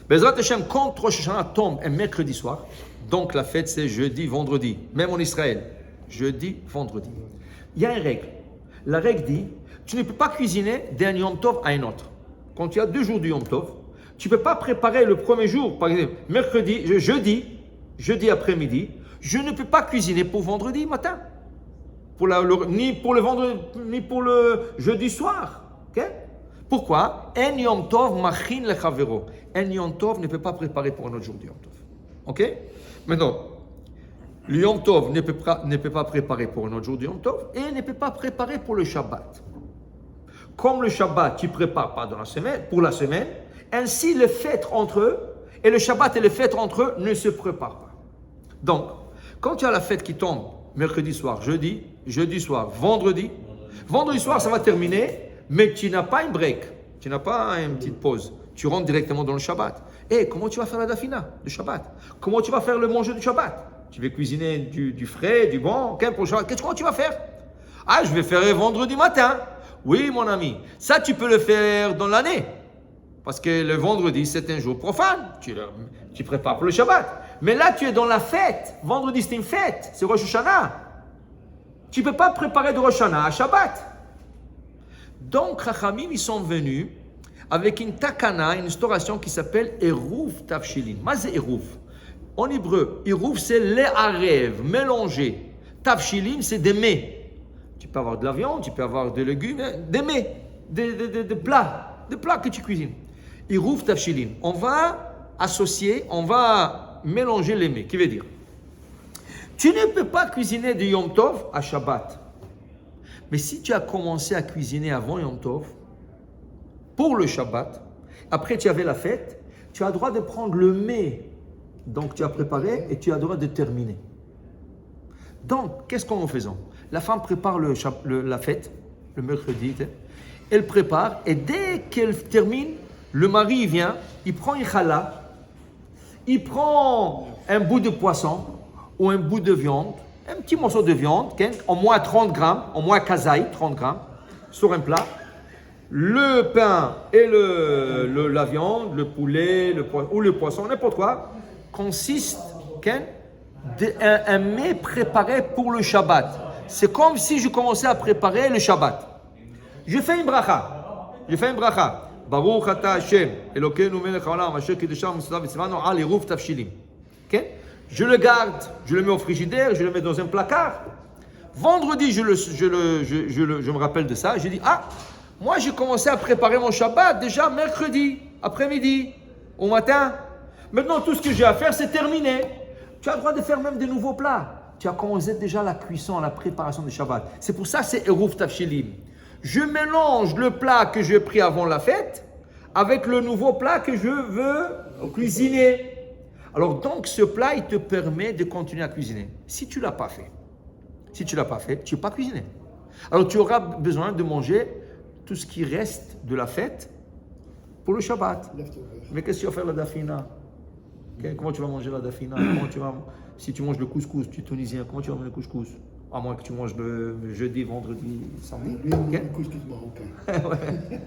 Bezrat Hashem, quand Rosh Hashanah tombe un mercredi soir, donc la fête c'est jeudi, vendredi, même en Israël, jeudi, vendredi. Il y a une règle. La règle dit, tu ne peux pas cuisiner d'un Yom Tov à un autre. Quand tu as 2 jours du Yom Tov, tu ne peux pas préparer le premier jour, par exemple, mercredi, jeudi après-midi, je ne peux pas cuisiner pour vendredi matin. Ni pour le vendredi, ni pour le jeudi soir. Okay? Pourquoi? Un Yom Tov machin le chavero. Un Yom Tov ne peut pas préparer pour un autre jour du Yom Tov. Ok? Maintenant, le Yom Tov ne peut pas préparer pour un autre jour du Yom Tov et ne peut pas préparer pour le Shabbat. Comme le Shabbat, tu prépares pas pour la semaine, ainsi les fêtes entre eux, et le Shabbat et les fêtes entre eux ne se préparent pas. Donc, quand tu as la fête qui tombe mercredi soir, jeudi soir, vendredi soir ça va terminer, mais tu n'as pas une break, tu n'as pas une petite pause, tu rentres directement dans le Shabbat. Et comment tu vas faire la dafina du Shabbat? Comment tu vas faire le manger du Shabbat? Tu vas cuisiner du frais, du bon, pour le Shabbat. Comment tu vas faire? Ah, je vais faire vendredi matin. Oui, mon ami, ça tu peux le faire dans l'année. Parce que le vendredi, c'est un jour profane. Tu prépares pour le Shabbat. Mais là, tu es dans la fête. Vendredi, c'est une fête. C'est Rosh Hashanah. Tu ne peux pas préparer de Rosh Hashanah à Shabbat. Donc, Chachamim, ils sont venus avec une takana, une instauration qui s'appelle Eruv Tavshilin. Mazé Eruv. En hébreu, Eruv, c'est les arev, mélanger. Tavshilin, c'est des mets. Tu peux avoir de la viande, tu peux avoir des légumes, des mets, des plats que tu cuisines. Eruv Tavshilin. On va associer, on va mélanger les mets. Qui veut dire, tu ne peux pas cuisiner de Yom Tov à Shabbat. Mais si tu as commencé à cuisiner avant Yom Tov, pour le Shabbat, après tu avais la fête, tu as le droit de prendre le mets donc tu as préparé et tu as le droit de terminer. Donc, qu'est-ce qu'on fait? La femme prépare la fête, le mercredi, elle prépare et dès qu'elle termine, le mari vient, il prend une challah, il prend un bout de poisson ou un bout de viande, un petit morceau de viande, au moins 30 grammes, au moins kazaï, 30 grammes, sur un plat. Le pain et la viande, le poulet ou le poisson, n'importe quoi, consiste d'un mets préparé pour le Shabbat. C'est comme si je commençais à préparer le Shabbat. Je fais une bracha. Baruch ata Hashem, Elokeinu melech haolam, asher kiddushanu mitzvotav v'tzivanu al eruv tavshilim. Je le garde, je le mets au frigidaire, je le mets dans un placard. Vendredi, je me rappelle de ça. Je dis, moi j'ai commencé à préparer mon Shabbat déjà mercredi, après-midi, au matin. Maintenant, tout ce que j'ai à faire, c'est terminé. Tu as le droit de faire même des nouveaux plats. Tu as commencé déjà la cuisson, la préparation du Shabbat. C'est pour ça c'est eruv tavshilim. Je mélange le plat que j'ai pris avant la fête avec le nouveau plat que je veux cuisiner. Alors donc, ce plat, il te permet de continuer à cuisiner. Si tu ne l'as pas fait, tu ne peux pas cuisiner. Alors tu auras besoin de manger tout ce qui reste de la fête pour le Shabbat. Mais qu'est-ce que tu vas faire la dafina? Comment tu vas manger la dafina? Si tu manges le couscous, tu es tunisien, comment tu vas manger le couscous? À moins que tu manges le jeudi, vendredi, samedi. Le couscous marocain. Ouais.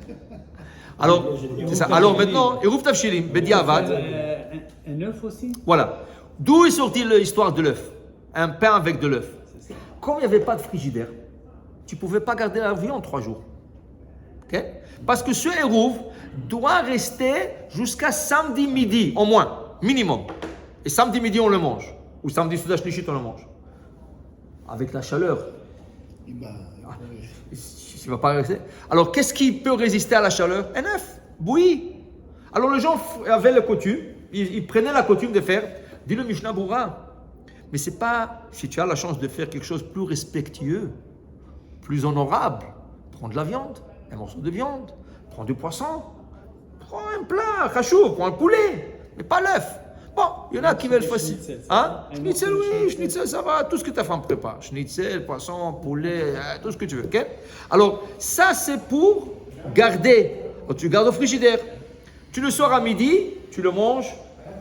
Alors, c'est ça. Alors maintenant, Eruv Tavshilim, Bediavad. Un œuf aussi? Voilà. D'où est sortie l'histoire de l'œuf? Un pain avec de l'œuf. Comme il n'y avait pas de frigidaire, tu ne pouvais pas garder la viande 3 jours. Okay? Parce que ce Eruv doit rester jusqu'à samedi midi, au moins, minimum. Et samedi midi, on le mange. Ou samedi Soudash Nishit, on le mange. Avec la chaleur. Il ne va pas rester. Alors, qu'est-ce qui peut résister à la chaleur? Un œuf, bouilli. Alors, les gens avaient la coutume, ils prenaient la coutume de faire, dit le Mishnah Berurah. Mais c'est pas, si tu as la chance de faire quelque chose de plus respectueux, plus honorable, prends de la viande, un morceau de viande, prends du poisson, prends un plat, chachou, prends un poulet, mais pas l'œuf. Bon, il y en a qui veulent facile. Hein? Schnitzel, oui, schnitzel, ça va, tout ce que ta femme prépare. Schnitzel, poisson, poulet, tout ce que tu veux. Okay? Alors, ça, c'est pour garder. Alors, tu gardes au frigidaire. Tu le sors à midi, tu le manges.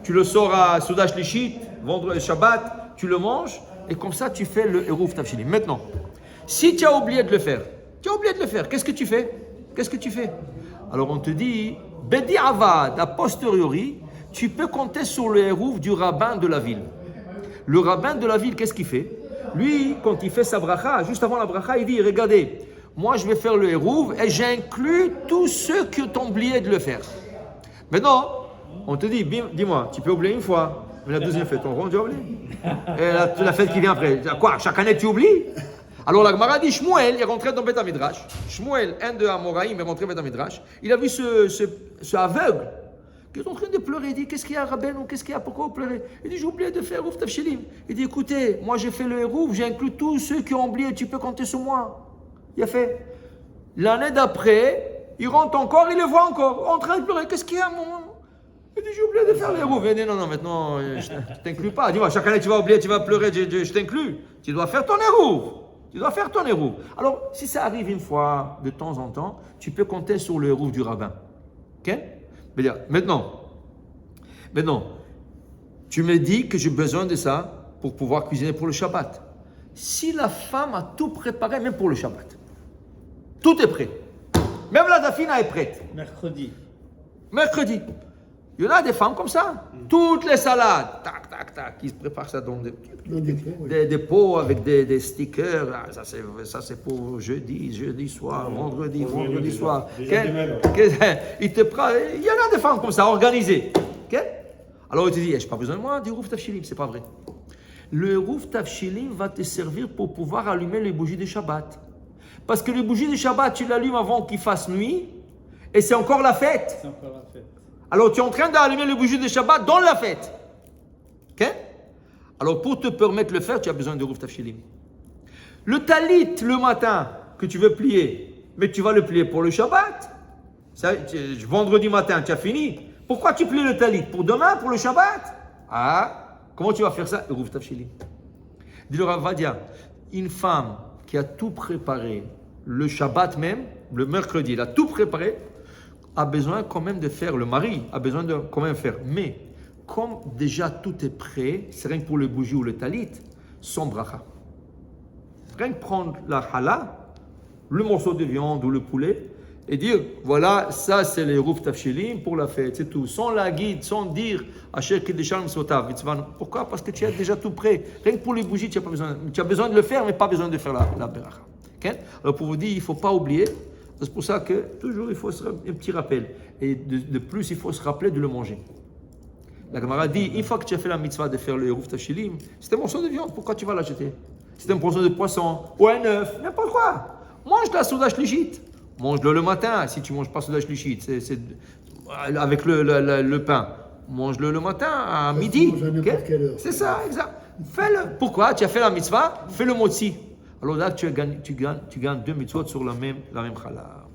Tu le sors à Soudash Lishit, vendredi, Shabbat, tu le manges. Et comme ça, tu fais le Eruv Tavshilim. Maintenant, si tu as oublié de le faire, qu'est-ce que tu fais? Alors, on te dit, Bedi Avad, a posteriori, tu peux compter sur le hérouf du rabbin de la ville. Le rabbin de la ville, qu'est-ce qu'il fait? Lui, quand il fait sa bracha, juste avant la bracha, il dit, regardez, moi je vais faire le hérouf et j'inclus tous ceux qui ont oublié de le faire. Maintenant, on te dit, dis-moi, tu peux oublier une fois, mais la deuxième fête, on tu oublies. Et la fête qui vient après, quoi, chaque année tu oublies? Alors la Gemara dit, Shmuel est rentré dans Beth Midrash. Shmuel, un de Amoraïm, est rentré dans Beth Midrash. Il a vu ce aveugle qui est en train de pleurer. Il dit, qu'est-ce qu'il y a, Rabbeinu, qu'est-ce qu'il y a, pourquoi vous pleurez? Il dit, j'ai oublié de faire Hérouf Tavshilim. Il dit, écoutez, moi j'ai fait le Hérouf, j'ai inclus tous ceux qui ont oublié, tu peux compter sur moi. Il a fait. L'année d'après, il rentre encore, il le voit encore, en train de pleurer. Qu'est-ce qu'il y a, mon... Il dit, j'ai oublié de faire les roues. Il dit, non, maintenant, je ne t'inclus pas. Dis-moi, chaque année, tu vas oublier, tu vas pleurer, je t'inclus. Tu dois faire ton hérouf. Tu dois faire ton hérouf. Alors, si ça arrive une fois, de temps en temps, tu peux compter sur le hérouf du rabbin. Ok? Maintenant, tu me dis que j'ai besoin de ça pour pouvoir cuisiner pour le Shabbat. Si la femme a tout préparé, même pour le Shabbat, tout est prêt. Même la dafina est prête. Mercredi. Il y en a des femmes comme ça. Toutes les salades, tac, tac, tac, ils se préparent ça dans des pots avec des stickers. Ah, ça c'est pour jeudi soir, vendredi soir. Il y en a des femmes comme ça, organisées. Okay? Alors il te dit, je n'ai pas besoin de moi, du Hérouf Tavshilim, c'est pas vrai. Le Hérouf Tavshilim va te servir pour pouvoir allumer les bougies de Shabbat. Parce que les bougies de Shabbat, tu l'allumes avant qu'il fasse nuit, et c'est encore la fête. Alors, tu es en train d'allumer les bougies de Shabbat dans la fête. Ok? Alors, pour te permettre de le faire, tu as besoin de Hérouf Tavshilim. Le talit, le matin, que tu veux plier, mais tu vas le plier pour le Shabbat. Vendredi matin, tu as fini. Pourquoi tu plies le talit? Pour demain, pour le Shabbat? Ah, comment tu vas faire ça? Hérouf Tavshilim. Dis le Rav Vadia, une femme qui a tout préparé, le Shabbat même, le mercredi, elle a tout préparé, a besoin quand même de faire, le mari a besoin de quand même faire. Mais comme déjà tout est prêt, c'est rien que pour le bougie ou le talit, sans bracha. Rien que prendre la challah, le morceau de viande ou le poulet, et dire, voilà, ça c'est les Hérouf Tavshilim pour la fête, c'est tout. Sans la guide, sans dire, Asher Kedeshal Mitzvotav. Pourquoi? Parce que tu as déjà tout prêt. Rien que pour les bougies, tu as besoin de le faire, mais pas besoin de faire la bracha. Okay? Alors pour vous dire, il ne faut pas oublier. C'est pour ça que toujours il faut un petit rappel. Et de plus, il faut se rappeler de le manger. La Gemara dit, une fois que tu as fait la mitzvah de faire le Hérouf Tavshilim, c'est un morceau de viande, pourquoi tu vas l'acheter? C'est un morceau de poisson, ou un œuf, n'importe quoi. Mange la souda shlichit. Mange-le le matin, si tu ne manges pas souda shlichit, c'est avec le pain. Mange-le le matin, à midi. Okay? C'est ça, exact. Fais-le. Pourquoi? Tu as fait la mitzvah, fais le motzi. Alors là, tu gagnes 2 mitzvot sur la même challah.